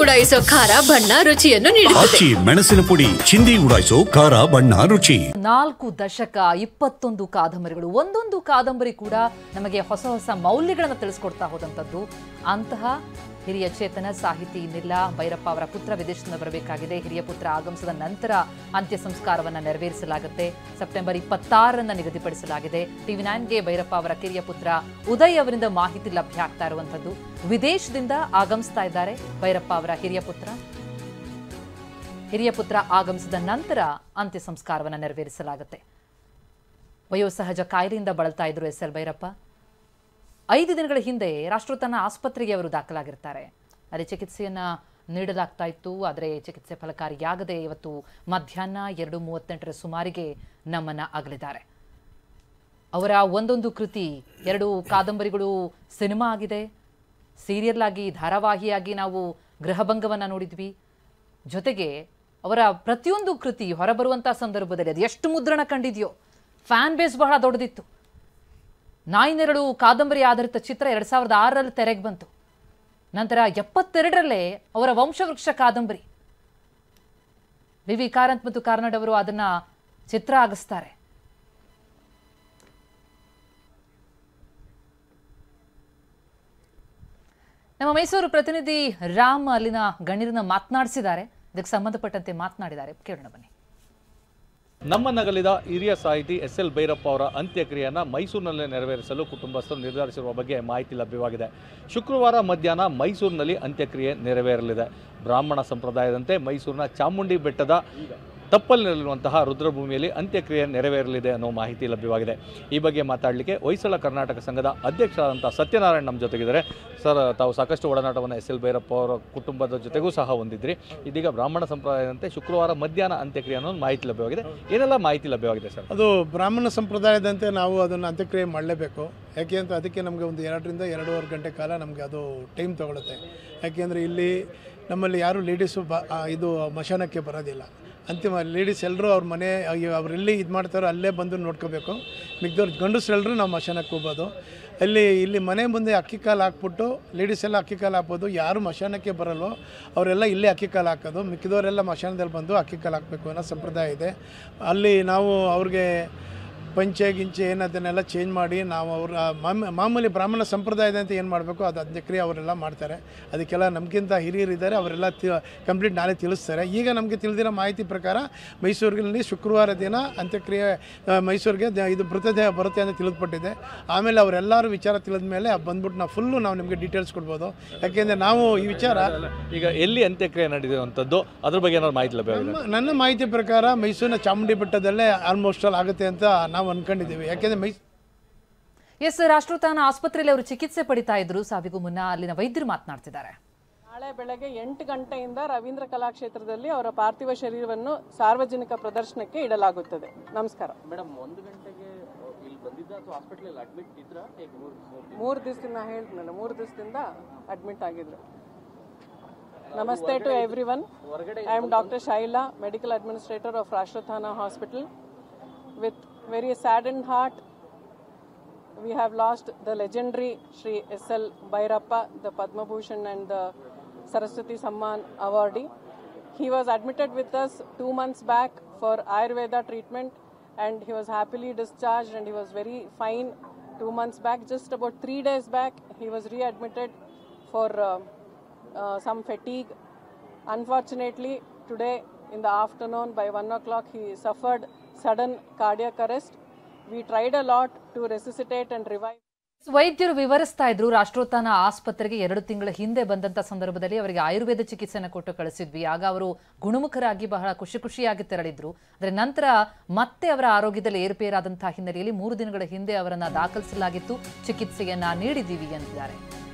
ಉಡಾಯಿಸೋ ಖಾರ ಬಣ್ಣ ರುಚಿಯನ್ನು ನೀಡುತ್ತದೆ. ಮೆಣಸಿನ ಪುಡಿ ಚಿಂದಿ ಉಡಾಯಿಸೋ ಖಾರ ಬಣ್ಣ ರುಚಿ. 4 ದಶಕ 21 ಕಾದಂಬರಿಗಳು, ಒಂದೊಂದು ಕಾದಂಬರಿ ಕೂಡ ನಮಗೆ ಹೊಸ ಹೊಸ ಮೌಲ್ಯಗಳನ್ನು ತಿಳಿಸ್ಕೊಡ್ತಾ ಹೋದಂಥದ್ದು. ಅಂತಹ ಹಿರಿಯ ಚೇತನ ಸಾಹಿತಿ ನಿಲ್ಲಾ ಭೈರಪ್ಪ ಅವರ ಪುತ್ರ ವಿದೇಶದಿಂದ ಬರಬೇಕಾಗಿದೆ. ಹಿರಿಯ ಪುತ್ರ ಆಗಮಿಸಿದ ನಂತರ ಅಂತ್ಯ ಸಂಸ್ಕಾರವನ್ನು ನೆರವೇರಿಸಲಾಗುತ್ತೆ. ಸೆಪ್ಟೆಂಬರ್ 26 ನಿಗದಿಪಡಿಸಲಾಗಿದೆ. TV9ಗೆ ಭೈರಪ್ಪ ಅವರ ಕಿರಿಯ ಪುತ್ರ ಉದಯ್ ಅವರಿಂದ ಮಾಹಿತಿ ಲಭ್ಯ ಆಗ್ತಾ ಇರುವಂಥದ್ದು. ವಿದೇಶದಿಂದ ಆಗಮಿಸ್ತಾ ಇದ್ದಾರೆ ಭೈರಪ್ಪ ಅವರ ಹಿರಿಯ ಪುತ್ರ ಆಗಮಿಸಿದ ನಂತರ ಅಂತ್ಯ ಸಂಸ್ಕಾರವನ್ನು ನೆರವೇರಿಸಲಾಗುತ್ತೆ. ವಯೋಸಹಜ ಕಾಯಿಲೆಯಿಂದ ಬಳಲ್ತಾ ಇದ್ರು SL ಭೈರಪ್ಪ. 5 ದಿನಗಳ ಹಿಂದೆ ರಾಷ್ಟ್ರೋತ್ಥಾನ ಆಸ್ಪತ್ರೆಗೆ ಅವರು ದಾಖಲಾಗಿರ್ತಾರೆ. ಅಲ್ಲಿ ಚಿಕಿತ್ಸೆಯನ್ನ ನೀಡಲಾಗ್ತಾ ಇತ್ತು. ಆದರೆ ಚಿಕಿತ್ಸೆ ಫಲಕಾರಿಯಾಗದೆ ಇವತ್ತು ಮಧ್ಯಾಹ್ನ 2:38 ಸುಮಾರಿಗೆ ನಮ್ಮನ್ನ ಅಗಲಿದ್ದಾರೆ. ಅವರ ಒಂದೊಂದು ಕೃತಿ, 2 ಕಾದಂಬರಿಗಳು ಸಿನಿಮಾ ಆಗಿದೆ, ಸೀರಿಯಲ್ ಆಗಿ ಧಾರಾವಾಹಿಯಾಗಿ ನಾವು ಗೃಹಭಂಗವನ್ನ ನೋಡಿದ್ವಿ. ಜೊತೆಗೆ ಅವರ ಪ್ರತಿಯೊಂದು ಕೃತಿ ಹೊರಬರುವಂಥ ಸಂದರ್ಭದಲ್ಲಿ ಅದು ಎಷ್ಟು ಮುದ್ರಣ ಕಂಡಿದೆಯೋ, ಫ್ಯಾನ್ ಬೇಸ್ ಬಹಳ ದೊಡ್ಡದಿತ್ತು. 9 ಕಾದಂಬರಿ ಆಧಾರಿತ ಚಿತ್ರ 2006ರಲ್ಲಿ ತೆರೆಗೆ ಬಂತು. ನಂತರ 72ರಲ್ಲೇ ಅವರ ವಂಶವೃಕ್ಷ ಕಾದಂಬರಿ ವಿ ಕಾರಂತ್ ಮತ್ತು ಕಾರ್ನಾಡ್ ಅವರು ಅದನ್ನ ಚಿತ್ರ ಆಗಿಸ್ತಾರೆ. ನಮ್ಮ ಮೈಸೂರು ಪ್ರತಿನಿಧಿ ರಾಮ್ ಅಲ್ಲಿನ ಗಣ್ಯರನ್ನ ಮಾತನಾಡಿಸಿದ್ದಾರೆ. ಇದಕ್ಕೆ ಸಂಬಂಧಪಟ್ಟಂತೆ ಮಾತನಾಡಿದ್ದಾರೆ, ಕೇಳೋಣ ಬನ್ನಿ. ನಮ್ಮ ನಗಲಿದ ಹಿರಿಯ ಸಾಹಿತಿ SL ಭೈರಪ್ಪ ಅವರ ಅಂತ್ಯಕ್ರಿಯೆಯನ್ನು ಮೈಸೂರಿನಲ್ಲೇ ನೆರವೇರಿಸಲು ಕುಟುಂಬಸ್ಥರು ನಿರ್ಧರಿಸಿರುವ ಬಗ್ಗೆ ಮಾಹಿತಿ ಲಭ್ಯವಾಗಿದೆ. ಶುಕ್ರವಾರ ಮಧ್ಯಾಹ್ನ ಮೈಸೂರಿನಲ್ಲಿ ಅಂತ್ಯಕ್ರಿಯೆ ನೆರವೇರಲಿದೆ. ಬ್ರಾಹ್ಮಣ ಸಂಪ್ರದಾಯದಂತೆ ಮೈಸೂರಿನ ಚಾಮುಂಡಿ ಬೆಟ್ಟದ ತಪ್ಪಲಿನಲ್ಲಿರುವಂತಹ ರುದ್ರಭೂಮಿಯಲ್ಲಿ ಅಂತ್ಯಕ್ರಿಯೆ ನೆರವೇರಲಿದೆ ಅನ್ನೋ ಮಾಹಿತಿ ಲಭ್ಯವಾಗಿದೆ. ಈ ಬಗ್ಗೆ ಮಾತಾಡಲಿಕ್ಕೆ ಹೊಯ್ಸಳ ಕರ್ನಾಟಕ ಸಂಘದ ಅಧ್ಯಕ್ಷರಾದಂಥ ಸತ್ಯನಾರಾಯಣ್ ನಮ್ಮ ಜೊತೆಗಿದ್ದಾರೆ. ಸರ್, ತಾವು ಸಾಕಷ್ಟು ಒಡನಾಟವನ್ನು SL ಭೈರಪ್ಪ ಅವರ ಕುಟುಂಬದ ಜೊತೆಗೂ ಸಹ ಹೊಂದಿದ್ರಿ. ಇದೀಗ ಬ್ರಾಹ್ಮಣ ಸಂಪ್ರದಾಯದಂತೆ ಶುಕ್ರವಾರ ಮಧ್ಯಾಹ್ನ ಅಂತ್ಯಕ್ರಿಯೆ ಅನ್ನೋ ಮಾಹಿತಿ ಲಭ್ಯವಾಗಿದೆ. ಏನೆಲ್ಲ ಮಾಹಿತಿ ಲಭ್ಯವಾಗಿದೆ ಸರ್? ಅದು ಬ್ರಾಹ್ಮಣ ಸಂಪ್ರದಾಯದಂತೆ ನಾವು ಅದನ್ನು ಅಂತ್ಯಕ್ರಿಯೆ ಮಾಡಲೇಬೇಕು. ಯಾಕೆ ಅಂತ ಅದಕ್ಕೆ ನಮಗೆ ಒಂದು 2 ರಿಂದ 2.5 ಗಂಟೆ ಕಾಲ ನಮಗೆ ಅದು ಟೈಮ್ ತೊಗೊಳುತ್ತೆ. ಯಾಕೆಂದರೆ ಇಲ್ಲಿ ನಮ್ಮಲ್ಲಿ ಯಾರೂ ಲೇಡೀಸು ಇದು ಮಶಾನಕ್ಕೆ ಬರೋದಿಲ್ಲ. ಅಂತಿಮ ಲೇಡೀಸ್ ಎಲ್ಲರೂ ಅವ್ರ ಮನೆ ಅವರೆಲ್ಲಿ ಇದು ಮಾಡ್ತಾರೋ ಅಲ್ಲೇ ಬಂದು ನೋಡ್ಕೋಬೇಕು. ಮಿಕ್ದವ್ರು ಗಂಡಸರೆಲ್ಲರೂ ನಾವು ಮಶಾನಕ್ಕೆ ಹೋಗ್ಬೋದು. ಇಲ್ಲಿ ಮನೆ ಮುಂದೆ ಅಕ್ಕಿ ಕಾಲು ಹಾಕ್ಬಿಟ್ಟು ಲೇಡೀಸ್ ಎಲ್ಲ ಅಕ್ಕಿ ಕಾಲು ಹಾಕ್ಬೋದು. ಯಾರು ಮಶಾನಕ್ಕೆ ಬರಲ್ವೋ ಅವರೆಲ್ಲ ಇಲ್ಲೇ ಅಕ್ಕಿ ಕಾಲು ಹಾಕೋದು, ಮಿಕ್ಕಿದವರೆಲ್ಲ ಮಶಾನದಲ್ಲಿ ಬಂದು ಅಕ್ಕಿ ಕಾಲು ಹಾಕಬೇಕು ಅನ್ನೋ ಸಂಪ್ರದಾಯ ಇದೆ. ಅಲ್ಲಿ ನಾವು ಅವ್ರಿಗೆ ಪಂಚೆ ಗಿಂಚೆ ಏನದನ್ನೆಲ್ಲ ಚೇಂಜ್ ಮಾಡಿ ನಾವು ಅವ್ರ ಮಾಮೂಲಿ ಬ್ರಾಹ್ಮಣ ಸಂಪ್ರದಾಯದಂತೆ ಏನು ಮಾಡಬೇಕು ಅದು ಅಂತ್ಯಕ್ರಿಯೆ ಅವರೆಲ್ಲ ಮಾಡ್ತಾರೆ. ಅದಕ್ಕೆಲ್ಲ ನಮಗಿಂತ ಹಿರಿಯರಿದ್ದಾರೆ, ಅವರೆಲ್ಲ ಕಂಪ್ಲೀಟ್ ನಾಳೆ ತಿಳಿಸ್ತಾರೆ. ಈಗ ನಮಗೆ ತಿಳಿದಿರೋ ಮಾಹಿತಿ ಪ್ರಕಾರ ಮೈಸೂರಿನಲ್ಲಿ ಶುಕ್ರವಾರ ದಿನ ಅಂತ್ಯಕ್ರಿಯೆ ಮೈಸೂರಿಗೆ ಇದು ಮೃತದೇಹ ಬರುತ್ತೆ ಅಂತ ತಿಳಿದುಪಟ್ಟಿದೆ. ಆಮೇಲೆ ಅವರೆಲ್ಲರೂ ವಿಚಾರ ತಿಳಿದ ಮೇಲೆ ಬಂದ್ಬಿಟ್ಟು ನಾವು ನಿಮಗೆ ಡೀಟೇಲ್ಸ್ ಕೊಡ್ಬೋದು. ಯಾಕೆಂದರೆ ನಾವು ಈ ವಿಚಾರ ಈಗ ಎಲ್ಲಿ ಅಂತ್ಯಕ್ರಿಯೆ ನಡೆದಿರುವಂಥದ್ದು ಅದ್ರ ಬಗ್ಗೆ ಏನಾದ್ರು ಮಾಹಿತಿ ಲಭ್ಯವಾಗಿದೆ? ನನ್ನ ಮಾಹಿತಿ ಪ್ರಕಾರ ಮೈಸೂರಿನ ಚಾಮುಂಡಿ ಬೆಟ್ಟದಲ್ಲೇ ಆಲ್ಮೋಸ್ಟ್ ಆಲ್ ಆಗುತ್ತೆ ಅಂತ ನಾವು ಅನ್ಕೊಂಡಿದ್ದೀವಿ. ಯಾಕೆಂದ್ರೆ ರಾಷ್ಟ್ರೋತ್ಥಾನ ಆಸ್ಪತ್ರೆಯಲ್ಲಿ ಅವರು ಚಿಕಿತ್ಸೆ ಪಡಿತಾ ಇದ್ರು. ಸಾವಿಗೂ ಮುನ್ನ ಅಲ್ಲಿನ ವೈದ್ಯರು ಮಾತನಾಡ್ತಿದ್ದಾರೆ. ನಾಳೆ ಬೆಳಗ್ಗೆ 8 ಗಂಟೆಯಿಂದ ರವೀಂದ್ರ ಕಲಾಕ್ಷೇತ್ರದಲ್ಲಿ ಅವರ ಪಾರ್ಥಿವ ಶರೀರವನ್ನು ಸಾರ್ವಜನಿಕ ಪ್ರದರ್ಶನಕ್ಕೆ ಇಡಲಾಗುತ್ತದೆ. ನಮಸ್ಕಾರ ಮೇಡಮ್. 1 ಗಂಟೆಗೆ ಇಲ್ಲಿ ಬಂದಿದ್ದ ಅಥವಾ ಹಾಸ್ಪಿಟಲ್ ಅಡ್ಮಿಟ್ ಇದ್ರ? 3 ದಿವಸದಿಂದ ಹೇಳಿದ್ನಲ್ಲ, 3 ದಿವಸದಿಂದ ಅಡ್ಮಿಟ್ ಆಗಿದ್ರು. Namaste to everyone. I am Dr. Shaila, medical administrator of Rashtrathana Hospital. With very saddened heart, we have lost the legendary Shri SL Bhairappa, the Padma Bhushan and the Saraswati Samman awardee. He was admitted with us 2 months back for Ayurveda treatment and he was happily discharged and he was very fine 2 months back. Just about 3 days back, he was readmitted for some fatigue. Unfortunately, today in the afternoon by 1 o'clock, he suffered sudden cardiac arrest. We tried a lot to resuscitate and revive. ವೈದ್ಯರು ವಿವರಿಸ್ತಾ ಇದ್ರು, ರಾಷ್ಟ್ರೋತ್ಥಾನ ಆಸ್ಪತ್ರೆಗೆ 2 ತಿಂಗಳ ಹಿಂದೆ ಬಂದಂತ ಸಂದರ್ಭದಲ್ಲಿ ಅವರಿಗೆ ಆಯುರ್ವೇದ ಚಿಕಿತ್ಸೆಯನ್ನು ಕೊಟ್ಟು ಕಳಿಸಿದ್ವಿ. ಆಗ ಅವರು ಗುಣಮುಖರಾಗಿ ಬಹಳ ಖುಷಿಯಾಗಿ ತೆರಳಿದ್ರು. ಅದರ ನಂತರ ಮತ್ತೆ ಅವರ ಆರೋಗ್ಯದಲ್ಲಿ ಏರುಪೇರಾದಂತಹ ಹಿನ್ನೆಲೆಯಲ್ಲಿ 3 ದಿನಗಳ ಹಿಂದೆ ಅವರನ್ನ ದಾಖಲಿಸಲಾಗಿತ್ತು, ಚಿಕಿತ್ಸೆಯನ್ನ ನೀಡಿದ್ದೀವಿ ಎಂದಿದ್ದಾರೆ.